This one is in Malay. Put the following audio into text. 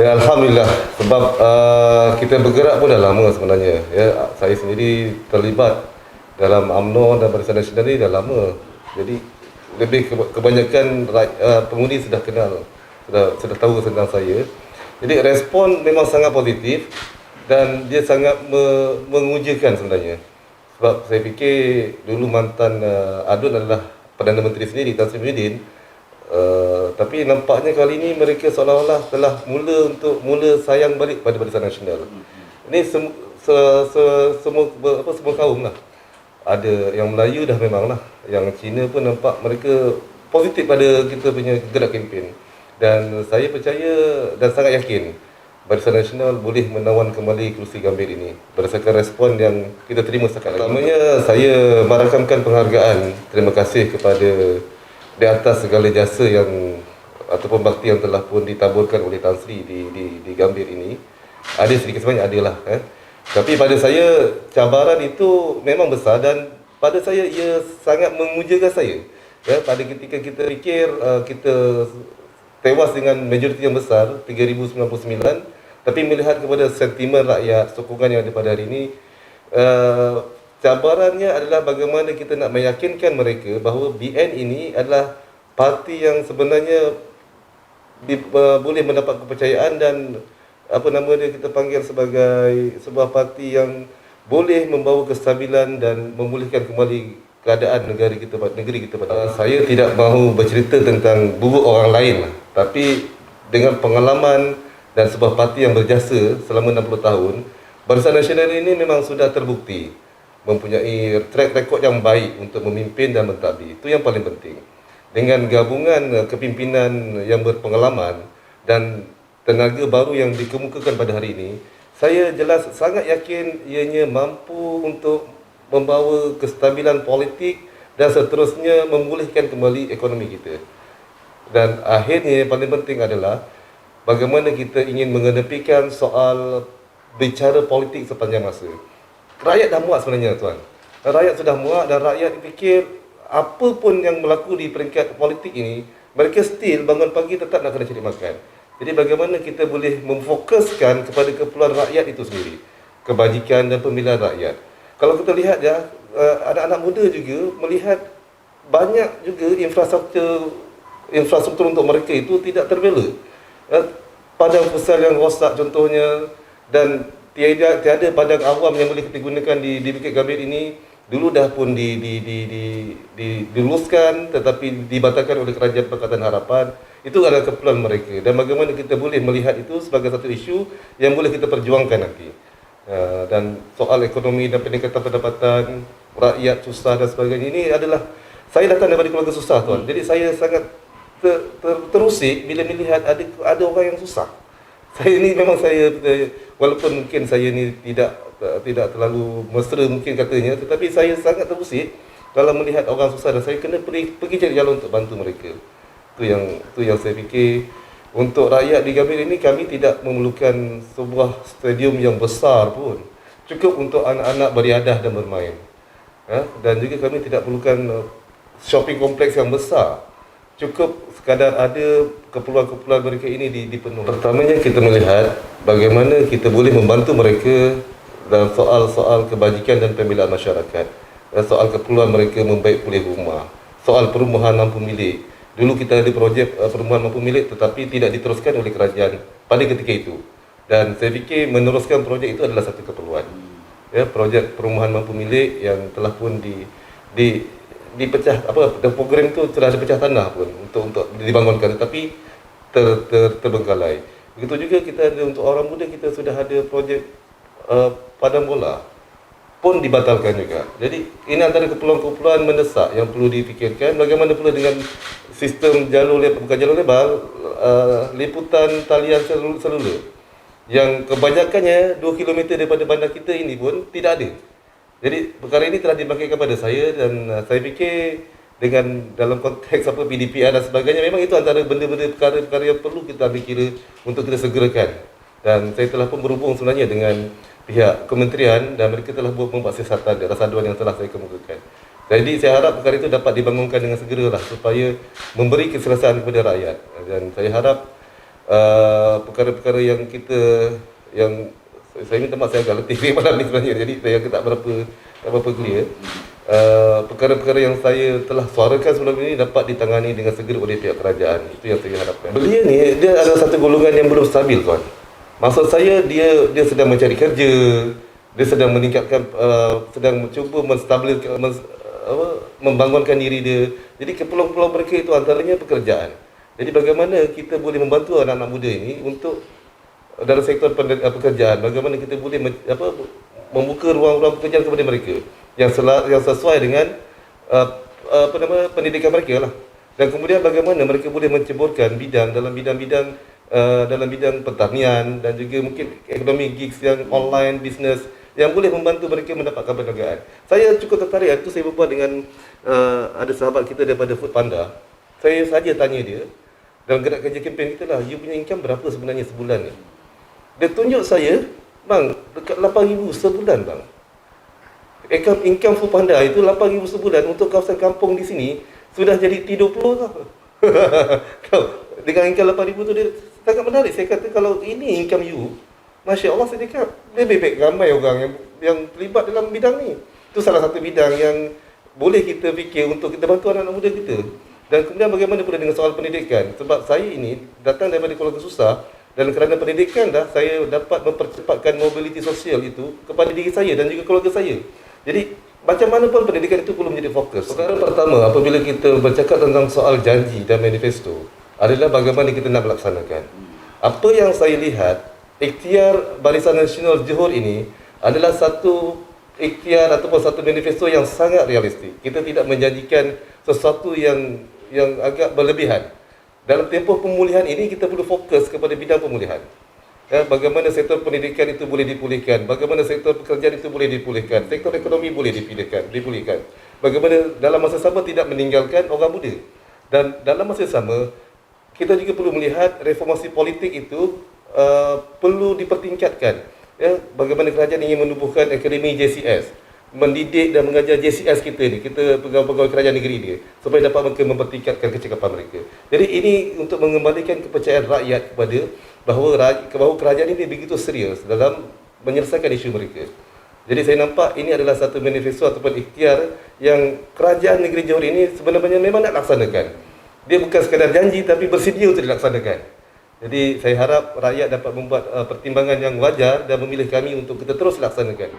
Ya, Alhamdulillah, sebab kita bergerak pun dah lama sebenarnya. Ya, saya sendiri terlibat dalam UMNO dan Barisan Nasional ni dah lama. Jadi lebih kebanyakan pengundi sudah kenal, sudah tahu tentang saya. Jadi respon memang sangat positif dan dia sangat mengujakan sebenarnya. Sebab saya fikir dulu mantan Adun adalah Perdana Menteri sendiri, Tan Sri Muhyiddin. Tapi nampaknya kali ini mereka seolah-olah telah mula sayang balik pada Barisan Nasional. Ini semua kaum lah. Ada yang Melayu dah memang lah, yang Cina pun nampak mereka positif pada kita punya gerak kempen. Dan saya percaya dan sangat yakin Barisan Nasional boleh menawan kembali kerusi Gambir ini berdasarkan respon yang kita terima setakat ini. Pertamanya saya merakamkan penghargaan, terima kasih kepada di atas segala jasa yang ataupun bakti yang telah pun ditaburkan oleh Tan Sri di Gambir ini. Ada sedikit sebanyak adalah tapi pada saya cabaran itu memang besar dan pada saya ia sangat mengujakan saya. Pada ketika kita fikir kita tewas dengan majoriti yang besar 3099, tapi melihat kepada sentimen rakyat, sokongan yang ada pada hari ini, cabarannya adalah bagaimana kita nak meyakinkan mereka bahawa BN ini adalah parti yang sebenarnya boleh mendapat kepercayaan dan kita panggil sebagai sebuah parti yang boleh membawa kestabilan dan memulihkan kembali keadaan negeri kita pada. Saya tidak mahu bercerita tentang buruk orang lain, tapi dengan pengalaman dan sebuah parti yang berjasa selama 60 tahun, Barisan Nasional ini memang sudah terbukti mempunyai track record yang baik untuk memimpin dan mentadbir. Itu yang paling penting. Dengan gabungan kepimpinan yang berpengalaman dan tenaga baru yang dikemukakan pada hari ini, saya jelas sangat yakin ianya mampu untuk membawa kestabilan politik dan seterusnya memulihkan kembali ekonomi kita. Dan akhirnya yang paling penting adalah bagaimana kita ingin mengedepikan soal bicara politik sepanjang masa. Rakyat dah muak sebenarnya, tuan. Rakyat sudah muak dan rakyat fikir apa pun yang berlaku di peringkat politik ini, mereka still bangun pagi tetap nak kena cari makan. Jadi bagaimana kita boleh memfokuskan kepada keperluan rakyat itu sendiri, kebajikan dan pemilihan rakyat. Kalau kita lihat ya, anak-anak muda juga melihat banyak juga infrastruktur untuk mereka itu tidak terbela. Padang besar yang rosak contohnya, dan tiada padang awam yang boleh kita gunakan di Bukit Gambir ini. Dulu dah pun diluluskan tetapi dibatalkan oleh Kerajaan Pakatan Harapan. Itu adalah keperluan mereka dan bagaimana kita boleh melihat itu sebagai satu isu yang boleh kita perjuangkan nanti. Dan soal ekonomi dan peningkatan pendapatan rakyat susah dan sebagainya, ini adalah, saya datang daripada keluarga susah, tuan. Jadi saya sangat terusik bila melihat ada orang yang susah. Saya ni memang walaupun mungkin saya ni tidak terlalu mesra mungkin katanya, tetapi saya sangat terusik kalau melihat orang susah dan saya kena pergi cari jalan untuk bantu mereka. Itu yang saya fikir. Untuk rakyat di Gambir ini, kami tidak memerlukan sebuah stadium yang besar pun. Cukup untuk anak-anak beriadah dan bermain. Dan juga kami tidak perlukan shopping kompleks yang besar. Cukup sekadar ada keperluan-keperluan mereka ini dipenuhi. Pertamanya kita melihat bagaimana kita boleh membantu mereka dalam soal-soal kebajikan dan pembelaan masyarakat. Dan soal keperluan mereka membaik pulih rumah. Soal perumahan mampu milik. Dulu kita ada projek perumahan mampu milik tetapi tidak diteruskan oleh kerajaan pada ketika itu. Dan saya fikir meneruskan projek itu adalah satu keperluan. Projek perumahan mampu milik yang telah pun dipecah, program itu sudah ada pecah tanah pun untuk dibangunkan tetapi terbengkalai. Begitu juga kita ada untuk orang muda, kita sudah ada projek padang bola pun dibatalkan juga. Jadi ini antara keperluan-keperluan mendesak yang perlu dipikirkan. Bagaimana pula dengan sistem bukan jalur lebar, liputan talian seluler yang kebanyakannya 2 km daripada bandar kita ini pun tidak ada. Jadi perkara ini telah dibangkitkan pada saya dan saya fikir dengan dalam konteks PDPR dan sebagainya, memang itu antara benda-benda perkara-perkara yang perlu kita ambil kira untuk kita segerakan. Dan saya telah pun berhubung sebenarnya dengan pihak kementerian dan mereka telah membuat siasatan dan rasaduan yang telah saya kemukakan. Jadi saya harap perkara itu dapat dibangunkan dengan segeralah supaya memberi keselesaan kepada rakyat. Dan saya harap perkara-perkara yang saya minta maaf, saya agak letih malam ni sebenarnya, jadi saya tak berapa clear. Perkara-perkara yang saya telah suarakan sebelum ini dapat ditangani dengan segera oleh pihak kerajaan. Itu yang saya harapkan. Belia ni dia adalah satu golongan yang belum stabil, tuan. Maksud saya dia sedang mencari kerja, dia sedang meningkatkan, sedang mencuba menstabilkan, membangunkan diri dia. Jadi keperluan mereka itu antaranya pekerjaan. Jadi bagaimana kita boleh membantu anak-anak muda ini untuk dalam sektor pekerjaan, bagaimana kita boleh membuka ruang-ruang pekerjaan kepada mereka yang sesuai dengan pendidikan mereka lah. Dan kemudian bagaimana mereka boleh menceburkan dalam bidang pertanian dan juga mungkin ekonomi gigs yang online, bisnes yang boleh membantu mereka mendapatkan perniagaan. Saya cukup tertarik, itu saya berbual dengan ada sahabat kita daripada Foodpanda. Saya saja tanya dia, dalam gerak kerja kempen kita lah, you punya income berapa sebenarnya sebulan ni? Dia tunjuk saya, bang, dekat 8,000 sebulan bang. Income Foodpanda itu 8,000 sebulan untuk kawasan kampung di sini sudah jadi T20 tau. Dengan income 8,000 tu dia sangat menarik. Saya kata kalau ini income you, Masya Allah, saya cakap lebih baik ramai orang yang terlibat dalam bidang ni. Itu salah satu bidang yang boleh kita fikir untuk kita bantu anak-anak muda kita. Dan kemudian bagaimana pula dengan soal pendidikan? Sebab saya ini datang daripada keluarga susah, dan kerana pendidikan saya dapat mempercepatkan mobiliti sosial itu kepada diri saya dan juga keluarga saya. Jadi macam mana pun pendidikan itu perlu menjadi fokus. Perkara pertama apabila kita bercakap tentang soal janji dan manifesto adalah bagaimana kita nak melaksanakan. Apa yang saya lihat, ikhtiar Barisan Nasional Johor ini adalah satu ikhtiar ataupun satu manifesto yang sangat realistik. Kita tidak menjanjikan sesuatu yang agak berlebihan. Dalam tempoh pemulihan ini kita perlu fokus kepada bidang pemulihan. Bagaimana sektor pendidikan itu boleh dipulihkan, bagaimana sektor pekerjaan itu boleh dipulihkan, sektor ekonomi boleh dipulihkan. Bagaimana dalam masa sama tidak meninggalkan orang muda. Dan dalam masa sama kita juga perlu melihat reformasi politik itu perlu dipertingkatkan. Bagaimana kerajaan ingin menubuhkan akademi JCS, mendidik dan mengajar JCS kita ni, kita pegawai-pegawai kerajaan negeri ni, supaya dapat mereka mempertingkatkan kecekapan mereka. Jadi ini untuk mengembalikan kepercayaan rakyat kepada bahawa kerajaan ini begitu serius dalam menyelesaikan isu mereka. Jadi saya nampak ini adalah satu manifesto ataupun ikhtiar yang kerajaan negeri Johor ini sebenarnya memang nak laksanakan. Dia bukan sekadar janji tapi bersedia untuk dilaksanakan. Jadi saya harap rakyat dapat membuat pertimbangan yang wajar dan memilih kami untuk kita terus laksanakan.